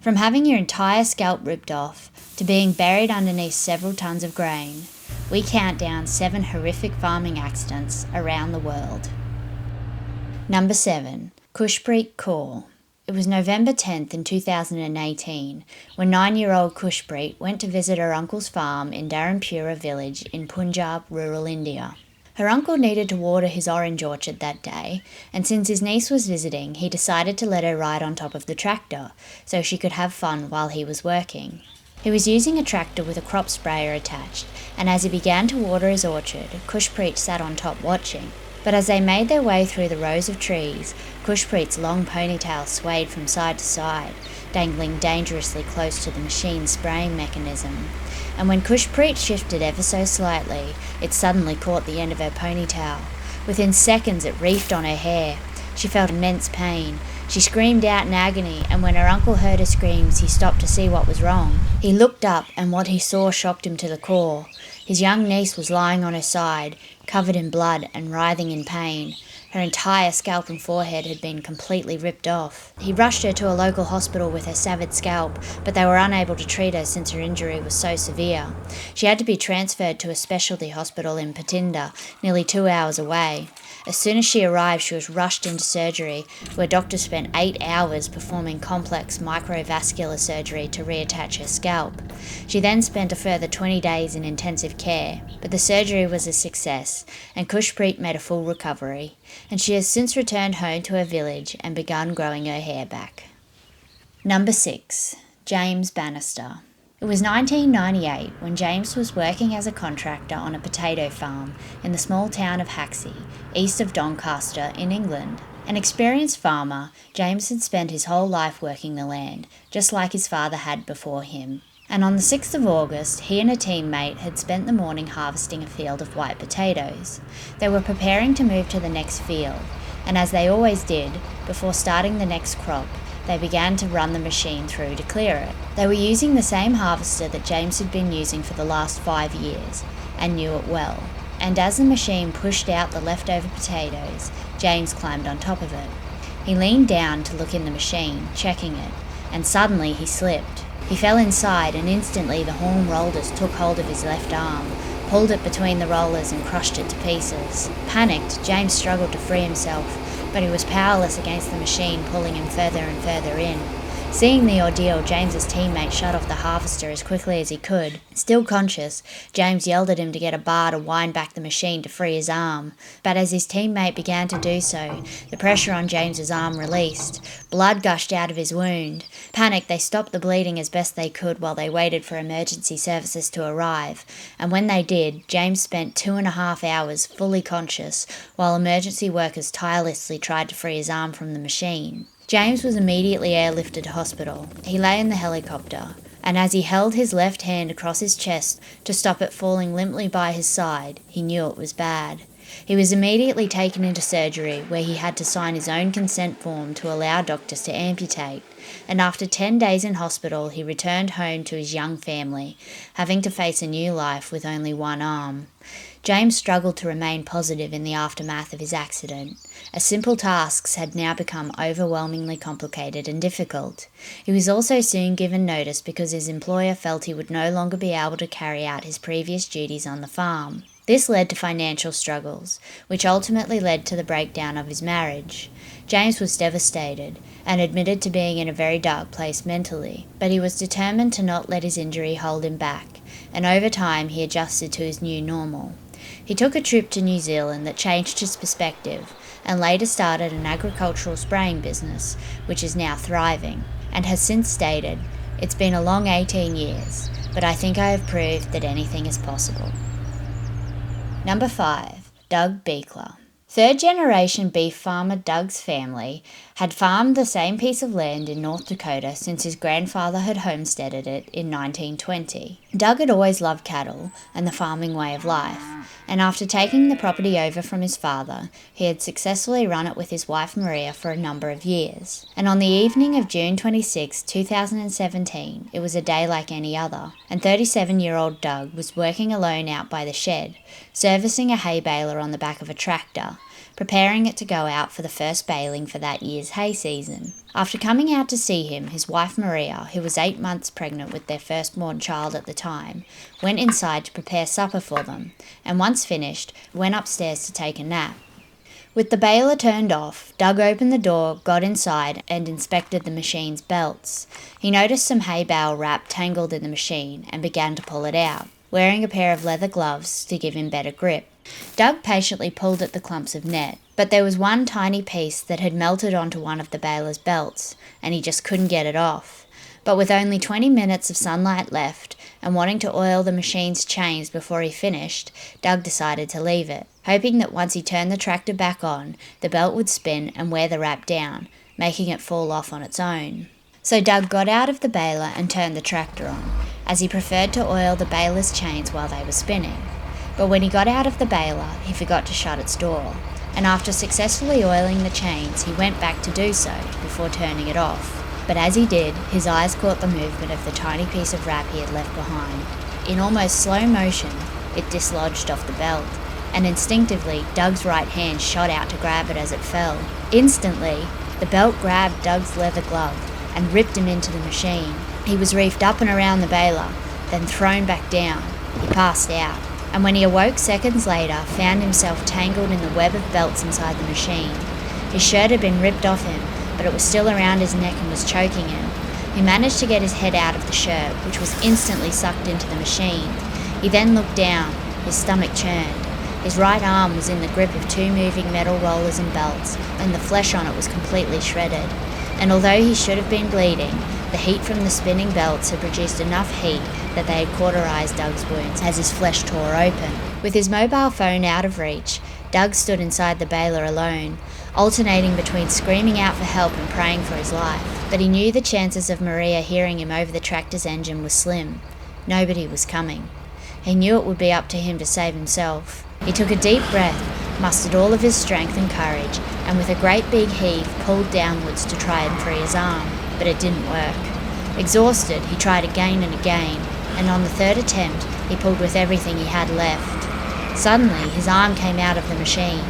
From having your entire scalp ripped off to being buried underneath several tons of grain, we count down 7 horrific farming accidents around the world. Number 7. Kushbreet Call. It was November 10th in 2018 when 9-year-old Kushbreet went to visit her uncle's farm in Dharampura village in Punjab, rural India. Her uncle needed to water his orange orchard that day, and since his niece was visiting, he decided to let her ride on top of the tractor so she could have fun while he was working. He was using a tractor with a crop sprayer attached, and as he began to water his orchard, Kushbreet sat on top watching. But as they made their way through the rows of trees, Kushbreet's long ponytail swayed from side to side, dangling dangerously close to the machine's spraying mechanism. And when Kushbreet shifted ever so slightly, it suddenly caught the end of her ponytail. Within seconds it reefed on her hair. She felt immense pain. She screamed out in agony, and when her uncle heard her screams, he stopped to see what was wrong. He looked up, and what he saw shocked him to the core. His young niece was lying on her side, covered in blood and writhing in pain. Her entire scalp and forehead had been completely ripped off. He rushed her to a local hospital with her severed scalp, but they were unable to treat her since her injury was so severe. She had to be transferred to a specialty hospital in Patinda, nearly 2 hours away. As soon as she arrived, she was rushed into surgery, where doctors spent 8 hours performing complex microvascular surgery to reattach her scalp. She then spent a further 20 days in intensive care, but the surgery was a success, and Kushbreet made a full recovery, and she has since returned home to her village and begun growing her hair back. Number 6. James Bannister. It was 1998 when James was working as a contractor on a potato farm in the small town of Haxey, east of Doncaster in England. An experienced farmer, James had spent his whole life working the land, just like his father had before him. And on the 6th of August, he and a teammate had spent the morning harvesting a field of white potatoes. They were preparing to move to the next field, and as they always did, before starting the next crop, they began to run the machine through to clear it. They were using the same harvester that James had been using for the last 5 years, and knew it well. And as the machine pushed out the leftover potatoes, James climbed on top of it. He leaned down to look in the machine, checking it, and suddenly he slipped. He fell inside, and instantly the horn rollers took hold of his left arm, pulled it between the rollers and crushed it to pieces. Panicked, James struggled to free himself, but he was powerless against the machine pulling him further and further in. Seeing the ordeal, James's teammate shut off the harvester as quickly as he could. Still conscious, James yelled at him to get a bar to wind back the machine to free his arm. But as his teammate began to do so, the pressure on James's arm released. Blood gushed out of his wound. Panicked, they stopped the bleeding as best they could while they waited for emergency services to arrive. And when they did, James spent 2.5 hours fully conscious while emergency workers tirelessly tried to free his arm from the machine. James was immediately airlifted to hospital. He lay in the helicopter, and as he held his left hand across his chest to stop it falling limply by his side, he knew it was bad. He was immediately taken into surgery, where he had to sign his own consent form to allow doctors to amputate, and after 10 days in hospital, he returned home to his young family, having to face a new life with only one arm. James struggled to remain positive in the aftermath of his accident, as simple tasks had now become overwhelmingly complicated and difficult. He was also soon given notice because his employer felt he would no longer be able to carry out his previous duties on the farm. This led to financial struggles, which ultimately led to the breakdown of his marriage. James was devastated and admitted to being in a very dark place mentally, but he was determined to not let his injury hold him back, and over time he adjusted to his new normal. He took a trip to New Zealand that changed his perspective, and later started an agricultural spraying business, which is now thriving, and has since stated, "It's been a long 18 years, but I think I have proved that anything is possible." Number 5. Doug Beekler. Third-generation beef farmer Doug's family had farmed the same piece of land in North Dakota since his grandfather had homesteaded it in 1920. Doug had always loved cattle and the farming way of life, and after taking the property over from his father, he had successfully run it with his wife Maria for a number of years. And on the evening of June 26, 2017, it was a day like any other, and 37-year-old Doug was working alone out by the shed, servicing a hay baler on the back of a tractor, preparing it to go out for the first baling for that year's hay season. After coming out to see him, his wife Maria, who was 8 months pregnant with their firstborn child at the time, went inside to prepare supper for them, and once finished, went upstairs to take a nap. With the baler turned off, Doug opened the door, got inside, and inspected the machine's belts. He noticed some hay bale wrap tangled in the machine and began to pull it out, wearing a pair of leather gloves to give him better grip. Doug patiently pulled at the clumps of net, but there was one tiny piece that had melted onto one of the baler's belts, and he just couldn't get it off. But with only 20 minutes of sunlight left, and wanting to oil the machine's chains before he finished, Doug decided to leave it, hoping that once he turned the tractor back on, the belt would spin and wear the wrap down, making it fall off on its own. So Doug got out of the baler and turned the tractor on, as he preferred to oil the baler's chains while they were spinning. But when he got out of the baler, he forgot to shut its door, and after successfully oiling the chains, he went back to do so before turning it off. But as he did, his eyes caught the movement of the tiny piece of wrap he had left behind. In almost slow motion, it dislodged off the belt, and instinctively, Doug's right hand shot out to grab it as it fell. Instantly, the belt grabbed Doug's leather glove and ripped him into the machine. He was reefed up and around the baler, then thrown back down. He passed out, and when he awoke seconds later, found himself tangled in the web of belts inside the machine. His shirt had been ripped off him, but it was still around his neck and was choking him. He managed to get his head out of the shirt, which was instantly sucked into the machine. He then looked down, his stomach churned. His right arm was in the grip of 2 moving metal rollers and belts, and the flesh on it was completely shredded. And although he should have been bleeding, the heat from the spinning belts had produced enough heat that they had cauterized Doug's wounds as his flesh tore open. With his mobile phone out of reach, Doug stood inside the baler alone, alternating between screaming out for help and praying for his life. But he knew the chances of Maria hearing him over the tractor's engine were slim. Nobody was coming. He knew it would be up to him to save himself. He took a deep breath, mustered all of his strength and courage, and with a great big heave pulled downwards to try and free his arm, but it didn't work. Exhausted, he tried again and again, and on the third attempt, he pulled with everything he had left. Suddenly, his arm came out of the machine.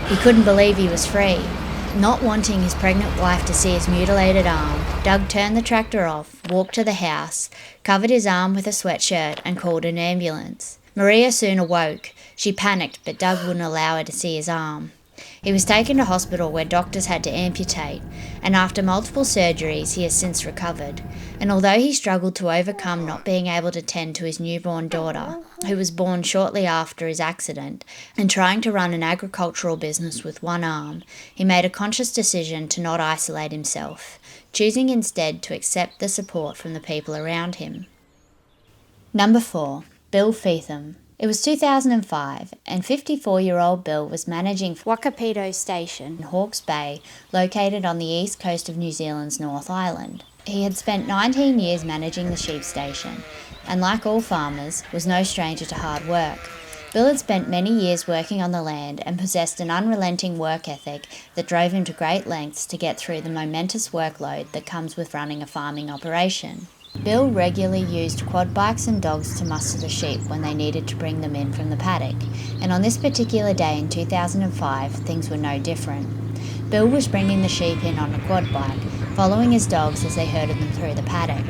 He couldn't believe he was free. Not wanting his pregnant wife to see his mutilated arm, Doug turned the tractor off, walked to the house, covered his arm with a sweatshirt, and called an ambulance. Maria soon awoke. She panicked, but Doug wouldn't allow her to see his arm. He was taken to hospital where doctors had to amputate, and after multiple surgeries he has since recovered. And although he struggled to overcome not being able to tend to his newborn daughter, who was born shortly after his accident, and trying to run an agricultural business with one arm, he made a conscious decision to not isolate himself, choosing instead to accept the support from the people around him. Number 4. Billfeitham. It was 2005, and 54-year-old Bill was managing Whakapeto Station in Hawke's Bay, located on the east coast of New Zealand's North Island. He had spent 19 years managing the sheep station, and like all farmers, was no stranger to hard work. Bill had spent many years working on the land and possessed an unrelenting work ethic that drove him to great lengths to get through the momentous workload that comes with running a farming operation. Bill regularly used quad bikes and dogs to muster the sheep when they needed to bring them in from the paddock, and on this particular day in 2005, things were no different. Bill was bringing the sheep in on a quad bike, following his dogs as they herded them through the paddock.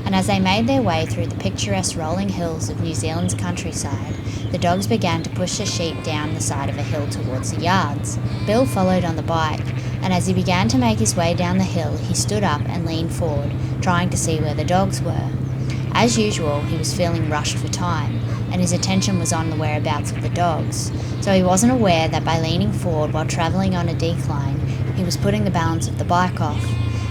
And as they made their way through the picturesque rolling hills of New Zealand's countryside, the dogs began to push the sheep down the side of a hill towards the yards. Bill followed on the bike, and as he began to make his way down the hill, he stood up and leaned forward, trying to see where the dogs were. As usual, he was feeling rushed for time, and his attention was on the whereabouts of the dogs, so he wasn't aware that by leaning forward while travelling on a decline, he was putting the balance of the bike off.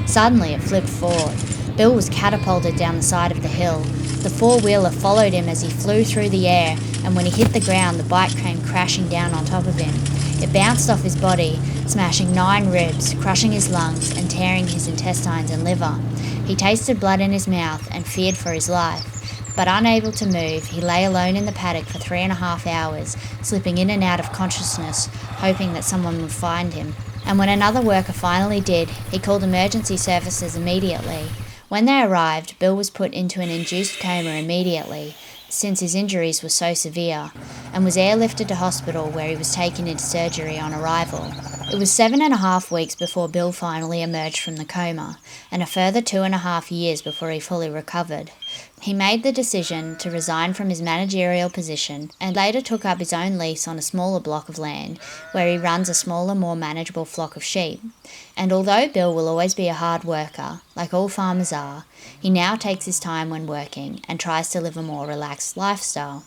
Suddenly, it flipped forward. Bill was catapulted down the side of the hill. The four-wheeler followed him as he flew through the air, and when he hit the ground, the bike came crashing down on top of him. It bounced off his body, smashing 9 ribs, crushing his lungs, and tearing his intestines and liver. He tasted blood in his mouth and feared for his life. But unable to move, he lay alone in the paddock for 3.5 hours, slipping in and out of consciousness, hoping that someone would find him. And when another worker finally did, he called emergency services immediately. When they arrived, Bill was put into an induced coma immediately, since his injuries were so severe, and was airlifted to hospital where he was taken into surgery on arrival. It was 7.5 weeks before Bill finally emerged from the coma, and a further 2.5 years before he fully recovered. He made the decision to resign from his managerial position and later took up his own lease on a smaller block of land where he runs a smaller, more manageable flock of sheep. And although Bill will always be a hard worker, like all farmers are, he now takes his time when working and tries to live a more relaxed lifestyle.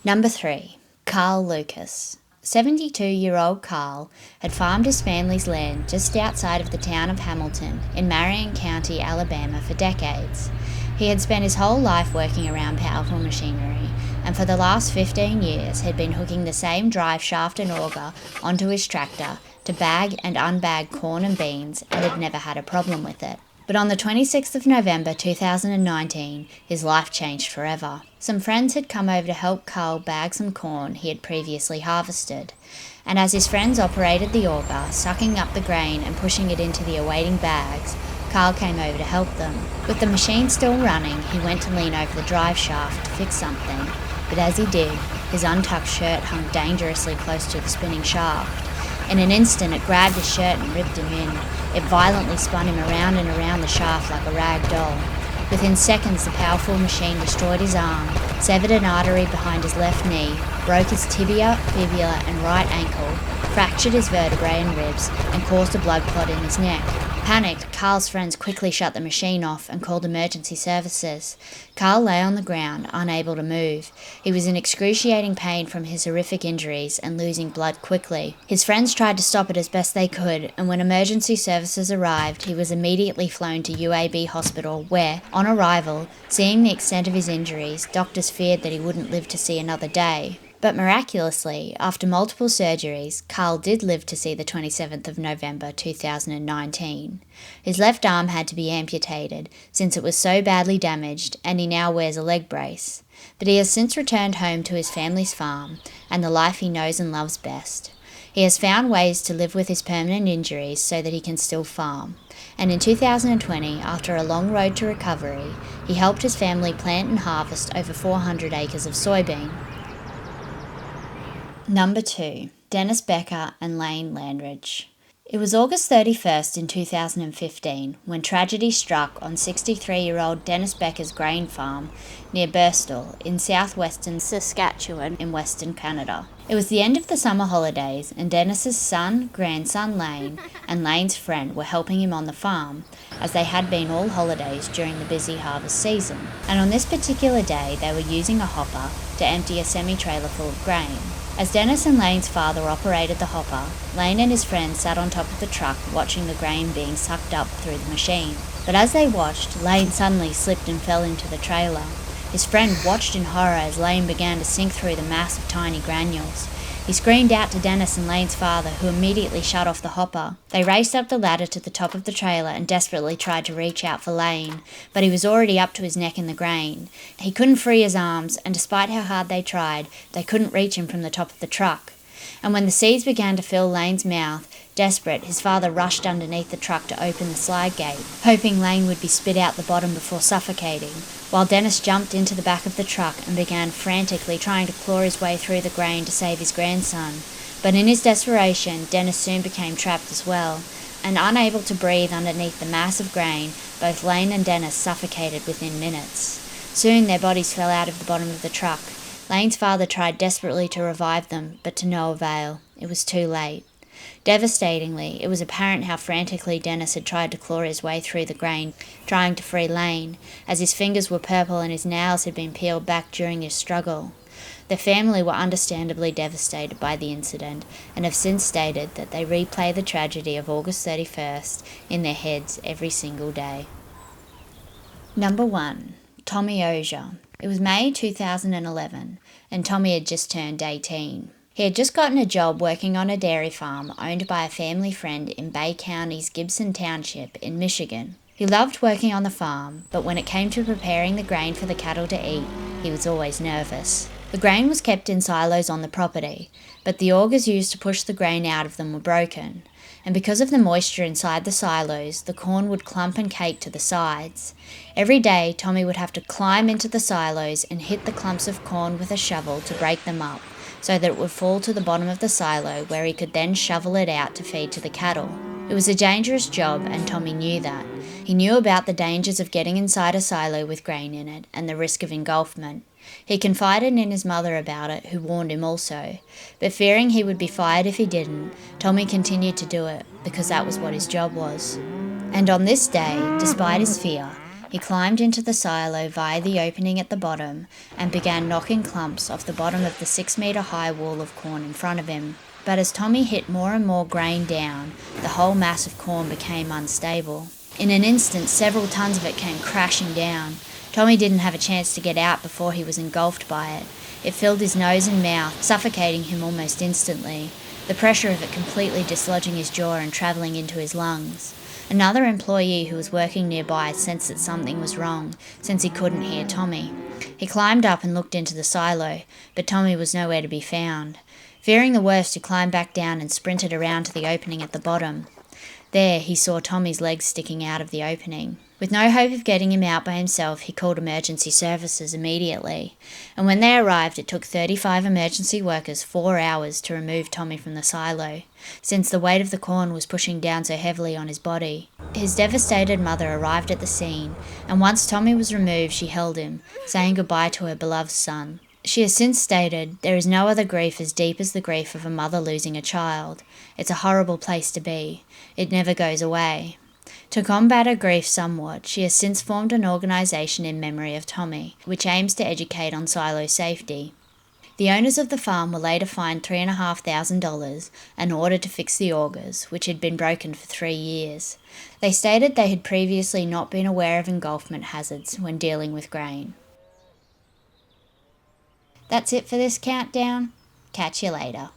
Number 3. Carl Lucas. 72-year-old Carl had farmed his family's land just outside of the town of Hamilton in Marion County, Alabama for decades. He had spent his whole life working around powerful machinery, and for the last 15 years had been hooking the same drive shaft and auger onto his tractor to bag and unbag corn and beans, and had never had a problem with it. But on the 26th of November 2019, his life changed forever. Some friends had come over to help Carl bag some corn he had previously harvested, and as his friends operated the auger, sucking up the grain and pushing it into the awaiting bags, Carl came over to help them. With the machine still running, he went to lean over the drive shaft to fix something, but as he did, his untucked shirt hung dangerously close to the spinning shaft. In an instant, it grabbed his shirt and ripped him in. It violently spun him around and around the shaft like a rag doll. Within seconds, the powerful machine destroyed his arm, severed an artery behind his left knee, broke his tibia, fibula, and right ankle, fractured his vertebrae and ribs, and caused a blood clot in his neck. Panicked, Carl's friends quickly shut the machine off and called emergency services. Carl lay on the ground, unable to move. He was in excruciating pain from his horrific injuries and losing blood quickly. His friends tried to stop it as best they could, and when emergency services arrived, he was immediately flown to UAB hospital where, on arrival, seeing the extent of his injuries, doctors feared that he wouldn't live to see another day. But miraculously, after multiple surgeries, Carl did live to see the 27th of November 2019. His left arm had to be amputated since it was so badly damaged, and he now wears a leg brace. But he has since returned home to his family's farm and the life he knows and loves best. He has found ways to live with his permanent injuries so that he can still farm. And in 2020, after a long road to recovery, he helped his family plant and harvest over 400 acres of soybean. Number 2. Dennis Becker and Lane Landridge. It was August 31st in 2015 when tragedy struck on 63-year-old Dennis Becker's grain farm near Birstall in southwestern Saskatchewan in Western Canada. It was the end of the summer holidays, and Dennis's son, grandson Lane, and Lane's friend were helping him on the farm, as they had been all holidays during the busy harvest season. And on this particular day, they were using a hopper to empty a semi-trailer full of grain. As Dennis and Lane's father operated the hopper, Lane and his friend sat on top of the truck watching the grain being sucked up through the machine. But as they watched, Lane suddenly slipped and fell into the trailer. His friend watched in horror as Lane began to sink through the mass of tiny granules. He screamed out to Dennis and Lane's father, who immediately shut off the hopper. They raced up the ladder to the top of the trailer and desperately tried to reach out for Lane, but he was already up to his neck in the grain. He couldn't free his arms, and despite how hard they tried, they couldn't reach him from the top of the truck. And when the seeds began to fill Lane's mouth, desperate, his father rushed underneath the truck to open the slide gate, hoping Lane would be spit out the bottom before suffocating, while Dennis jumped into the back of the truck and began frantically trying to claw his way through the grain to save his grandson. But in his desperation, Dennis soon became trapped as well, and unable to breathe underneath the mass of grain, both Lane and Dennis suffocated within minutes. Soon their bodies fell out of the bottom of the truck. Lane's father tried desperately to revive them, but to no avail. It was too late. Devastatingly, it was apparent how frantically Dennis had tried to claw his way through the grain, trying to free Lane, as his fingers were purple and his nails had been peeled back during his struggle. The family were understandably devastated by the incident and have since stated that they replay the tragedy of August 31st in their heads every single day. Number 1. Tommy Oger. It was May 2011, and Tommy had just turned 18. He had just gotten a job working on a dairy farm owned by a family friend in Bay County's Gibson Township in Michigan. He loved working on the farm, but when it came to preparing the grain for the cattle to eat, he was always nervous. The grain was kept in silos on the property, but the augers used to push the grain out of them were broken, and because of the moisture inside the silos, the corn would clump and cake to the sides. Every day, Tommy would have to climb into the silos and hit the clumps of corn with a shovel to break them up, so that it would fall to the bottom of the silo, where he could then shovel it out to feed to the cattle. It was a dangerous job, and Tommy knew that. He knew about the dangers of getting inside a silo with grain in it, and the risk of engulfment. He confided in his mother about it, who warned him also. But fearing he would be fired if he didn't, Tommy continued to do it, because that was what his job was. And on this day, despite his fear, he climbed into the silo via the opening at the bottom and began knocking clumps off the bottom of the 6-metre high wall of corn in front of him. But as Tommy hit more and more grain down, the whole mass of corn became unstable. In an instant, several tons of it came crashing down. Tommy didn't have a chance to get out before he was engulfed by it. It filled his nose and mouth, suffocating him almost instantly, the pressure of it completely dislodging his jaw and travelling into his lungs. Another employee who was working nearby sensed that something was wrong, since he couldn't hear Tommy. He climbed up and looked into the silo, but Tommy was nowhere to be found. Fearing the worst, he climbed back down and sprinted around to the opening at the bottom. There, he saw Tommy's legs sticking out of the opening. With no hope of getting him out by himself, he called emergency services immediately, and when they arrived, it took 35 emergency workers 4 hours to remove Tommy from the silo, since the weight of the corn was pushing down so heavily on his body. His devastated mother arrived at the scene, and once Tommy was removed, she held him, saying goodbye to her beloved son. She has since stated, "There is no other grief as deep as the grief of a mother losing a child. It's a horrible place to be. It never goes away." To combat her grief somewhat, she has since formed an organisation in memory of Tommy, which aims to educate on silo safety. The owners of the farm were later fined $3,500 and ordered to fix the augers, which had been broken for 3 years. They stated they had previously not been aware of engulfment hazards when dealing with grain. That's it for this countdown. Catch you later.